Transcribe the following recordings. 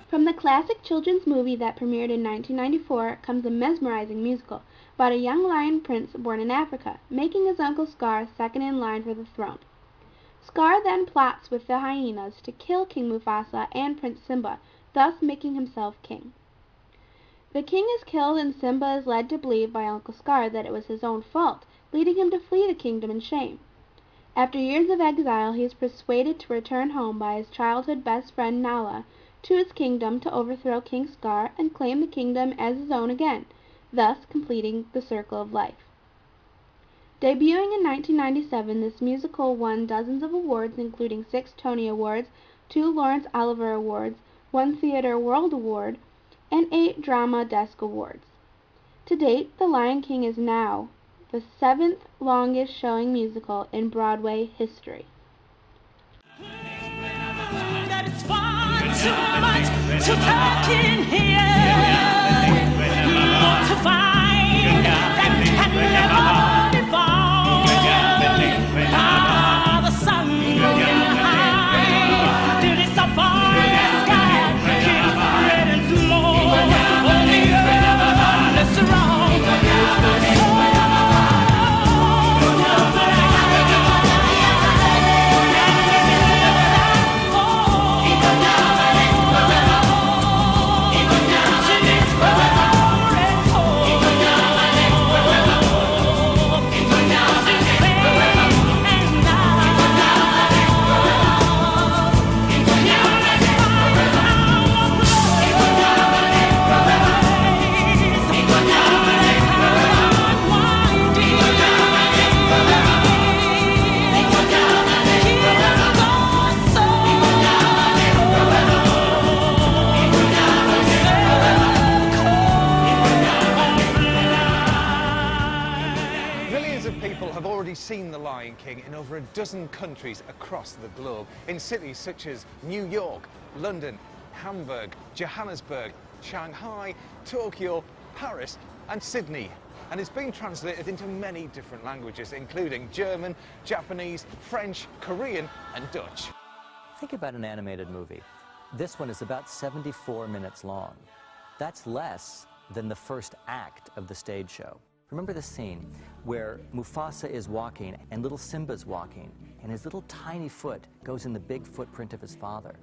From the classic children's movie that premiered in 1994 comes a mesmerizing musical about a young lion prince born in Africa, making his uncle Scar second in line for the throne. Scar then plots with the hyenas to kill King Mufasa and Prince Simba, thus making himself king. The king is killed and Simba is led to believe by Uncle Scar that it was his own fault, leading him to flee the kingdom in shame. After years of exile, he is persuaded to return home by his childhood best friend Nala to his kingdom to overthrow King Scar and claim the kingdom as his own again, thus completing the circle of life. Debuting in 1997, this musical won dozens of awards, including 6 Tony Awards, 2 Laurence Olivier Awards, 1 Theatre World Award, and 8 Drama Desk Awards. To date, The Lion King is now the 7th longest showing musical in Broadway history. That it's far too much to talk in here, to find that can never be found. The sun going high till it's so far in the sky, keeps red and slow on the earth. Let's wrong. Seen The Lion King in over a dozen countries across the globe, in cities such as New York, London, Hamburg, Johannesburg, Shanghai, Tokyo, Paris and Sydney. And it's been translated into many different languages, including German, Japanese, French, Korean and Dutch. Think about an animated movie. This one is about 74 minutes long. That's less than the first act of the stage show. Remember the scene where Mufasa is walking and little Simba's walking, and his little tiny foot goes in the big footprint of his father.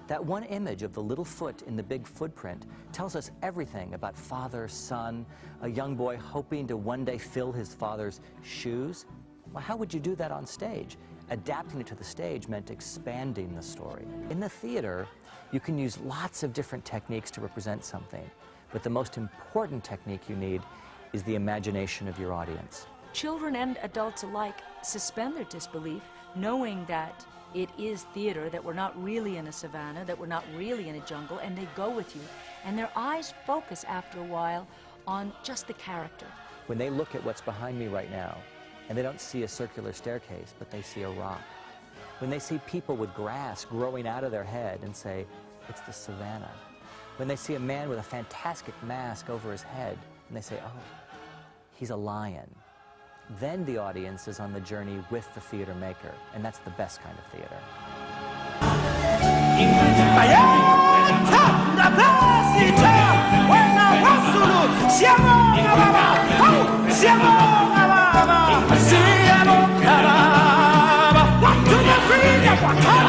That one image of the little foot in the big footprint tells us everything about father, son, a young boy hoping to one day fill his father's shoes. Well, how would you do that on stage? Adapting it to the stage meant expanding the story. In the theater, you can use lots of different techniques to represent something, but the most important technique you need is the imagination of your audience. Children and adults alike suspend their disbelief, knowing that it is theater, that we're not really in a savannah, that we're not really in a jungle, and they go with you. And their eyes focus after a while on just the character. When they look at what's behind me right now, and they don't see a circular staircase, but they see a rock. When they see people with grass growing out of their head and say, it's the savannah. When they see a man with a fantastic mask over his head, and they say, oh, he's a lion. Then the audience is on the journey with the theater maker, and that's the best kind of theater. When I was Siamo Caraba, to the freedom,